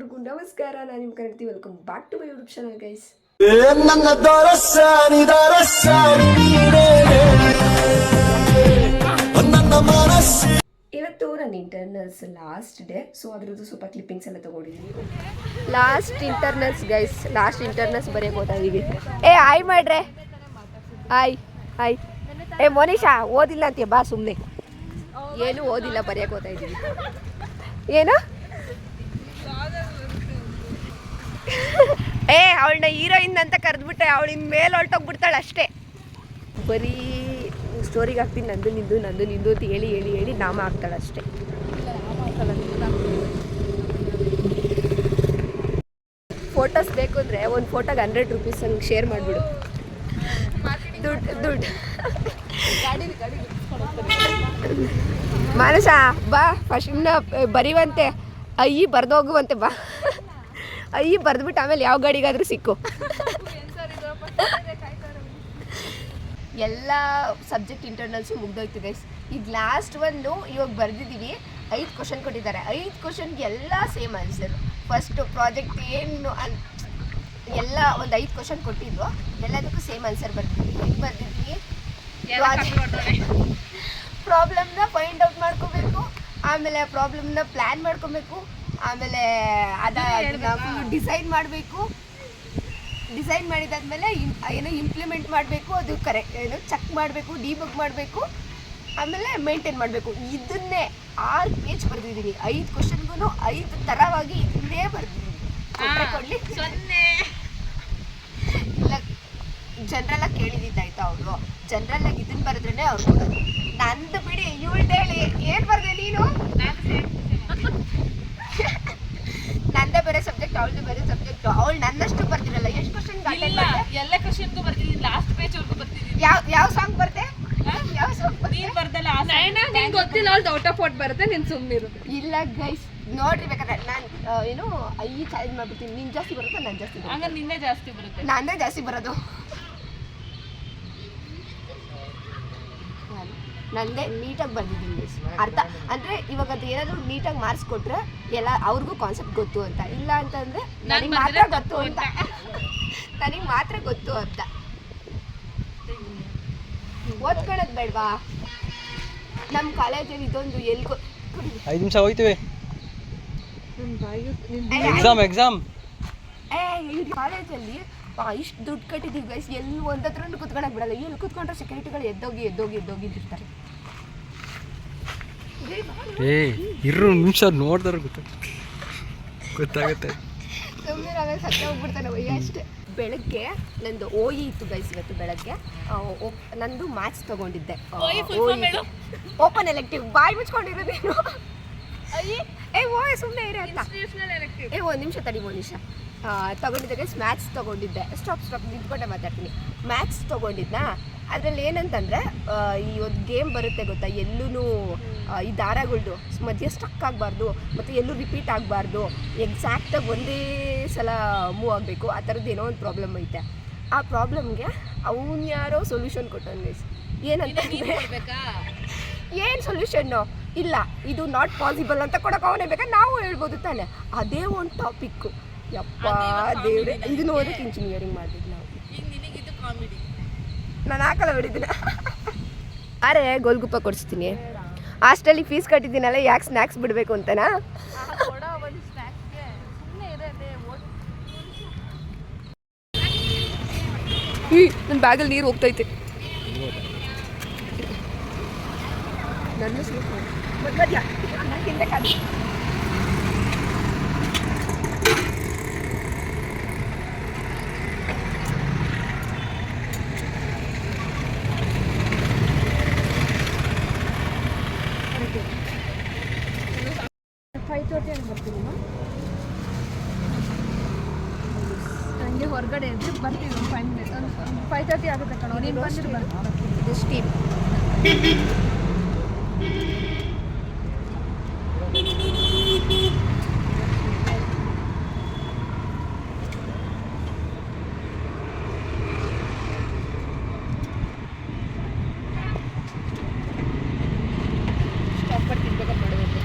ಎಲ್ಲರಿಗೂ ನಮಸ್ಕಾರ. ನಾನು ನಿಮ್ಮ ಕರೆಕ್ಟಿ. Welcome back to my YouTube channel guys. ಇವತ್ತು ನನ್ನ ಇಂಟರ್ನಲ್ಸ್ ಲಾಸ್ಟ್ ಡೇ, ಸೊ ಅದ್ರದ್ದು ಸ್ವಲ್ಪ ಕ್ಲಿಪ್ಪಿಂಗ್ಸ್ ಎಲ್ಲ ತಗೊಂಡಿದ್ದೀನಿ. Last internals guys, last internals ಬರೆಯೋಕೆ ಹೋಗ್ತಾ ಇದೀವಿ. ಹಾಯ್ ಮಾಡ್ರೆ, ಹಾಯ್ ಹಾಯ್. ಮೋನಿಶಾ ಓದಿಲ್ಲ ಅಂತೀಯ, ಬಾ ಸುಮ್ಮನೆ. ಏನು ಓದಿಲ್ಲ, ಬರೆಯೋಕೆ ಹೋಗ್ತಾ ಇದ್ದೀವಿ. ಏನು ಅವಳನ್ನ ಹೀರೋಯಿನ್ ಅಂತ ಕರೆದ್ಬಿಟ್ಟೆ, ಅವಳಿನ ಮೇಲೆ ಹೊರಟೋಗ್ಬಿಡ್ತಾಳೆ ಅಷ್ಟೇ. ಬರೀ ಸ್ಟೋರಿಗೆ ಹಾಕ್ತೀನಿ ನಂದು ನಿಂದು ನಂದು ನಿಂದು ಅಂತ ಹೇಳಿ ಹೇಳಿ ಹೇಳಿ ನಾಮ ಹಾಕ್ತಾಳೆ ಅಷ್ಟೇ. ಫೋಟೋಸ್ ಬೇಕು ಅಂದರೆ ಒಂದು ಫೋಟೋಗೆ 100 ರೂಪೀಸ್ ಹಂಗೆ ಶೇರ್ ಮಾಡಿಬಿಡು. ದುಡ್ಡು ಮಾನಸ ಬಾ, ಫಸ್ಟ್ ಇನ್ನ ಬರೀವಂತೆ, ಅಯ್ಯಿ ಬರ್ದೋಗುವಂತೆ ಬಾ. ಅಯ್ಯಿ ಬರ್ದ್ಬಿಟ್ಟು ಆಮೇಲೆ ಯಾವ ಗಾಡಿಗಾದ್ರೂ ಸಿಕ್ಕು. ಎಲ್ಲ ಸಬ್ಜೆಕ್ಟ್ ಇಂಟರ್ನಲ್ಸು ಮುಗ್ದೋಯ್ತು ಗೈಸ್. ಈಗ ಲಾಸ್ಟ್ ಒಂದು ಇವಾಗ ಬರೆದಿದ್ದೀವಿ. 5 ಕ್ವಶನ್ ಕೊಟ್ಟಿದ್ದಾರೆ. 5 ಕ್ವಶನ್ಗೆ ಎಲ್ಲ ಸೇಮ್ ಆನ್ಸರ್. ಫಸ್ಟ್ ಪ್ರಾಜೆಕ್ಟ್ ಏನು ಎಲ್ಲ ಒಂದು 5 ಕ್ವಶನ್ ಕೊಟ್ಟಿದ್ರು, ಎಲ್ಲದಕ್ಕೂ ಸೇಮ್ ಆನ್ಸರ್ ಬರ್ತಿದ್ವಿ. ಹೆಂಗೆ ಬರ್ತಿದ್ವಿ, ಪ್ರಾಬ್ಲಮ್ನ ಫೈಂಡ್ ಔಟ್ ಮಾಡ್ಕೋಬೇಕು, ಆಮೇಲೆ ಪ್ರಾಬ್ಲಮ್ನ ಪ್ಲ್ಯಾನ್ ಮಾಡ್ಕೋಬೇಕು, ಆಮೇಲೆ ಅದನ್ನ ಡಿಸೈನ್ ಮಾಡಬೇಕು. ಡಿಸೈನ್ ಮಾಡಿದಾದ್ಮೇಲೆ ಏನೋ ಇಂಪ್ಲಿಮೆಂಟ್ ಮಾಡಬೇಕು, ಅದು ಕರೆಕ್ಟ್ ಏನೋ ಚೆಕ್ ಮಾಡಬೇಕು, ಡಿಬಗ್ ಮಾಡಬೇಕು, ಆಮೇಲೆ ಮೇಂಟೈನ್ ಮಾಡಬೇಕು. ಇದನ್ನೇ 6 ಪೇಜ್ ಬರೆದಿದ್ದೀನಿ. 5 ಕ್ವಶನ್ಗೂ 5 ಥರವಾಗಿ ಇದನ್ನೇ ಬರೆದಿದ್ದೀನಿ. ಕೊಡಲಿ ಇಲ್ಲ, ಜನರಲ್ಲಾಗಿ ಕೇಳಿದ್ದಾಯ್ತಾ ಅವರು, ಜನರಲ್ಲಾಗಿ ಇದನ್ನು ಬರೆದ್ರೇ ಅವ್ರು ಕೊಡೋದು. ನಂದು ಬಿಡಿ, ಇವಳು ಹೇಳಿ ಏನು ಬರೆದೆ ನೀನು? ನಂದೇ ಬೇರೆ ಸಬ್ಜೆಕ್ಟ್, ಅವಳದು ಬೇರೆ ಸಬ್ಜೆಕ್ಟ್. ಅವಳು ನನ್ನಷ್ಟು ಬರ್ತಿರಲ್ಲ. ಎಷ್ಟು ಕ್ವಶನ್? ಎಲ್ಲ ಕ್ವಶನ್ಗೂ ಬರ್ತಿದ್ದೀನಿ, ಲಾಸ್ಟ್ ಪೇಜ್ ವರ್ಗೂ ಬರ್ತಿದ್ದೀನಿ. ಯಾವ ಸಾಂಗ್ ಬರ್ತೆ? ಯಾವ ಸಾಂಗ್ ನೀನ್ ಬರ್ದಲ್ಲ, ನಿಂಗೆ ಗೊತ್ತಿಲ್ಲ, ಅವ್ಳದ್ದು ಔಟ್ ಆಫ್ ಔಟ್ ಬರುತ್ತೆ, ನೀನು ಸುಮ್ಮನಿರು. ಇಲ್ಲ ಗೈಸ್, ನೋಡ್ರಿ ಬೇಕಾದ್ರೆ ನಾನು ಏನು ಈ ಚಾಲೆಂಜ್ ಮಾಡ್ಬಿಡ್ತೀನಿ. ನೀನು ಜಾಸ್ತಿ ಬರುತ್ತೆ, ನಾನು ಜಾಸ್ತಿ ಬರುತ್ತೆ. ಹಂಗಾರೆ ನಿನ್ನೆ ಜಾಸ್ತಿ ಬರುತ್ತೆ, ನಾನೇ ಜಾಸ್ತಿ ಬರೋದು. ನಂದೇ ನೀಟಾಗಿ ಬರ್ದಿದ್ದೀನಿ ಗೈಸ್. ಅರ್ಥ ಅಂದರೆ ಇವಾಗ ಅದು ಏನಾದರೂ ನೀಟಾಗಿ ಮಾರ್ಕ್ಸ್ ಕೊಟ್ಟರೆ ಎಲ್ಲ ಅವ್ರಿಗೂ ಕಾನ್ಸೆಪ್ಟ್ ಗೊತ್ತು ಅಂತ. ಇಲ್ಲ ಅಂತಂದರೆ ನನಗೆ ಮಾತ್ರ ಗೊತ್ತು ಅಂತ, ನನಗೆ ಮಾತ್ರ ಗೊತ್ತು ಅಂತ. ಓದ್ಕೊಳ್ಳೋದು ಬೇಡವಾ? ನಮ್ಮ ಕಾಲೇಜಲ್ಲಿ ಇದೊಂದು ಎಲ್ಗೋ 5 ನಿಮಿಷ ಹೋಯ್ತೀವಿ. ಎಕ್ಸಾಮ್ ಈ ಕಾಲೇಜಲ್ಲಿ ಇಷ್ಟು ದುಡ್ಡು ಕಟ್ಟಿದ್ದೀವಿ ಗೈಸ್. ಎಲ್ಲಿ ಒಂದತ್ರ ಕುತ್ಕೊಳಕ್ ಬಿಡಲ್ಲ. ಎಲ್ಲಿ ಕುತ್ಕೊಂಡ್ರೆ ಸೆಕ್ಯೂರಿಟಿಗಳು ಎದ್ದೋಗಿರ್ತಾರೆ. ಇರು ನಿಮಿಷ ನೋಡಿದ್ರೆ ಗೊತ್ತಾಗುತ್ತೆ. ಸುಮ್ಮನೆ ಆಮೇಲೆ ಸತ್ತ ಹೋಗ್ಬಿಡ್ತಾನೆ ಒಯ್ಯ ಅಷ್ಟೇ. ಬೆಳಗ್ಗೆ ನಂದು OE ಇತ್ತು ಗೈಸ್. ಇವತ್ತು ಬೆಳಗ್ಗೆ ನಂದು ಮ್ಯಾಥ್ಸ್ ತೊಗೊಂಡಿದ್ದೆ. Open elective. ಬಾಯಿ ಮುಚ್ಕೊಂಡಿರೋದೇನು? ಸುಮ್ಮನೆ ಇರೇ ಅಂತ. ಒಂದು ನಿಮಿಷ ತಡಿ, ಮೋನಿಶಾ. ತೊಗೊಂಡಿದ್ದೆ ಗೈಸ್, ಮ್ಯಾಥ್ಸ್ ತೊಗೊಂಡಿದ್ದೆ. ಸ್ಟಾಪ್ ನಿಂತ್ಕೊಂಡೆ ಮಾತಾಡ್ತೀನಿ. ಮ್ಯಾಥ್ಸ್ ತೊಗೊಂಡಿದ್ನಾ, ಅದರಲ್ಲಿ ಏನಂತಂದರೆ ಈ ಒಂದು ಗೇಮ್ ಬರುತ್ತೆ ಗೊತ್ತಾ, ಎಲ್ಲೂ ಈ ದಾರಗಳ್ದು ಮಧ್ಯೆ ಸ್ಟಕ್ ಆಗಬಾರ್ದು, ಮತ್ತು ಎಲ್ಲೂ ರಿಪೀಟ್ ಆಗಬಾರ್ದು, ಎಕ್ಸಾಕ್ಟಾಗಿ ಒಂದೇ ಸಲ ಮೂವ್ ಆಗಬೇಕು. ಆ ಥರದ್ದು ಏನೋ ಒಂದು ಪ್ರಾಬ್ಲಮ್ ಐತೆ. ಆ ಪ್ರಾಬ್ಲಮ್ಗೆ ಅವನು ಯಾರೋ ಸೊಲ್ಯೂಷನ್ ಕೊಟ್ಟನು ಗೈಸ್. ಏನಂತ ಏನು ಸೊಲ್ಯೂಷನ್ನು ಇಲ್ಲ, ಇದು ನಾಟ್ ಪಾಸಿಬಲ್ ಅಂತ ಕೊಡೋಕೆ ಅವನೇ ಬೇಕಾ? ನಾವು ಹೇಳ್ಬೋದು ತಾನೆ. ಅದೇ ಒಂದು ಟಾಪಿಕ್ಕು. ಯಪ್ಪ ದೇವ್ರೆ, ಇದನ್ನು ಓದಕ್ಕೆ ಇಂಜಿನಿಯರಿಂಗ್ ಮಾಡಿದ್ವಿ ನಾವು. ನಾನು ಹಾಕಲ್ಲ ಬಿಡಿದ್ದೀನಿ. ಅರೆ ಗೋಲ್ಗುಪ್ಪ ಕೊಡಿಸ್ತೀನಿ. ಹಾಸ್ಟೆಲಿಗೆ ಫೀಸ್ ಕಟ್ಟಿದ್ದೀನಲ್ಲ, ಯಾಕೆ ಸ್ನ್ಯಾಕ್ಸ್ ಬಿಡಬೇಕು ಅಂತನಾ? ನನ್ನ ಬ್ಯಾಗಲ್ಲಿ ನೀರು ಹೋಗ್ತೈತೆ. ನನ್ನ ಮಧ್ಯ ನನಗೆ ಹೊರಗಡೆ ಇದ್ದು ಬರ್ತೀವಿ. 5 ಮಿನಿಟ್, 5:30 ಆಗುತ್ತೆ ಕಣೋ. ನೀನು ಬಂದಿರು. ಸ್ಟೀಮ್ ಸ್ಟಾಪ್ ಮಾಡಿ ತಿನ್ಬೇಕಂತ ಮಾಡಬೇಕು.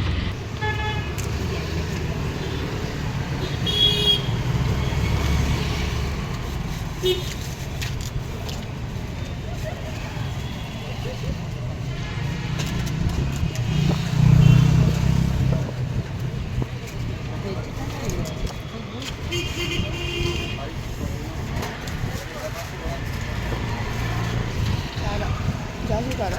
ಜಾಸ್ತಿ ಖಾರ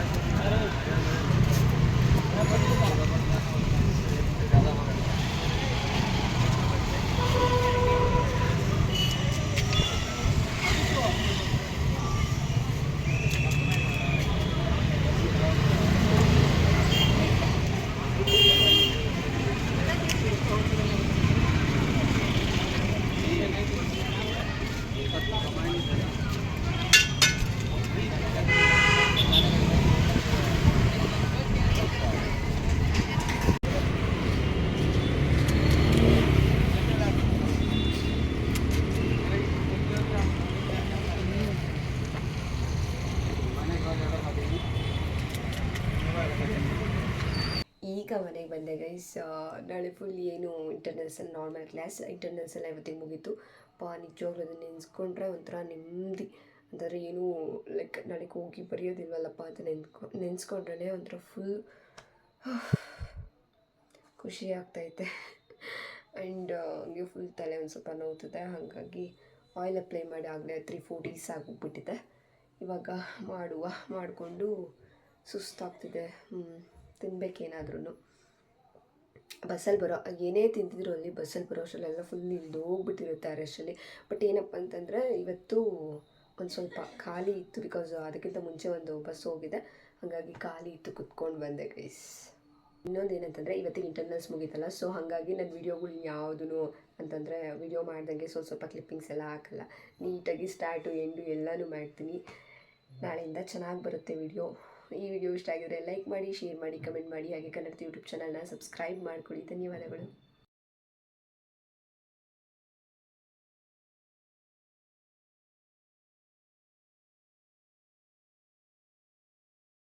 ಈಗ ಮನೆಗೆ ಬಂದೆ ಗೈಸ್. ನಾಳೆ ಫುಲ್ ಏನು ಇಂಟರ್ನಲ್ಸಲ್ಲಿ ನಾರ್ಮಲ್ ಕ್ಲಾಸ್, ಇಂಟರ್ನಲ್ಸ್ ಎಲ್ಲ ಇವತ್ತಿಗೆ ಮುಗೀತು. ನಿಜವಾಗ್ಲೂ ಅದನ್ನು ನೆನೆಸ್ಕೊಂಡ್ರೆ ಒಂಥರ ನೆಮ್ಮದಿ. ಅಂದರೆ ಏನು ಲೈಕ್ ನಾಳೆಗೆ ಹೋಗಿ ಬರೆಯೋದಿಲ್ವಲ್ಲಪ್ಪ ಅಂತ ನೆನೆಸ್ಕೊಂಡ್ರೆ ಒಂಥರ ಫುಲ್ ಖುಷಿ ಆಗ್ತೈತೆ. ಆ್ಯಂಡ್ ಹಂಗೆ ಫುಲ್ ತಲೆ ಒಂದು ಸ್ವಲ್ಪ ನೋವ್ತಿದೆ, ಹಾಗಾಗಿ ಆಯಿಲ್ ಅಪ್ಲೈ ಮಾಡಿ ಆಗಲೇ 3-4 ಡೇಸ್ ಆಗೋಗ್ಬಿಟ್ಟಿದೆ. ಇವಾಗ ಮಾಡಿಕೊಂಡು ಸುಸ್ತಾಗ್ತಿದೆ, ತಿನ್ಬೇಕೇನಾದ್ರೂ. ಬಸ್ಸಲ್ಲಿ ಬರೋ ಏನೇ ತಿಂತಿದ್ರು ಅಲ್ಲಿ ಬಸ್ಸಲ್ಲಿ ಬರೋ ಅಷ್ಟರಲ್ಲೆಲ್ಲ ಫುಲ್ ಹೋಗ್ಬಿಟ್ಟಿರುತ್ತೆ ಆ ರಶಲ್ಲಿ. ಬಟ್ ಏನಪ್ಪ ಅಂತಂದರೆ ಇವತ್ತು ಒಂದು ಸ್ವಲ್ಪ ಖಾಲಿ ಇತ್ತು, ಬಿಕಾಸ್ ಅದಕ್ಕಿಂತ ಮುಂಚೆ ಒಂದು ಬಸ್ ಹೋಗಿದೆ, ಹಾಗಾಗಿ ಖಾಲಿ ಇತ್ತು, ಕುತ್ಕೊಂಡು ಬಂದೆ ಗೈಸ್. ಇನ್ನೊಂದು ಏನಂತಂದರೆ ಇವತ್ತಿಗೆ ಇಂಟರ್ನಲ್ಸ್ ಮುಗೀತಲ್ಲ, ಸೊ ಹಾಗಾಗಿ ನನ್ನ ವೀಡಿಯೋಗಳು ಯಾವುದೂ ಅಂತಂದರೆ ವೀಡಿಯೋ ಮಾಡ್ದಂಗೆ ಸ್ವಲ್ಪ ಕ್ಲಿಪ್ಪಿಂಗ್ಸ್ ಎಲ್ಲ ಹಾಕಲ್ಲ, ನೀಟಾಗಿ ಸ್ಟಾರ್ಟು ಎಂಡು ಎಲ್ಲನೂ ಮಾಡ್ತೀನಿ. ನಾಳೆಯಿಂದ ಚೆನ್ನಾಗಿ ಬರುತ್ತೆ ವೀಡಿಯೋ. ಈ ವಿಡಿಯೋ ಇಷ್ಟ ಆಗಿದ್ರೆ ಲೈಕ್ ಮಾಡಿ, ಶೇರ್ ಮಾಡಿ, ಕಮೆಂಟ್ ಮಾಡಿ, ಹಾಗೆ ಕನ್ನಡ ಯೂಟ್ಯೂಬ್ ಚಾನಲ್ನ ಸಬ್ಸ್ಕ್ರೈಬ್ ಮಾಡ್ಕೊಳ್ಳಿ. ಧನ್ಯವಾದಗಳು.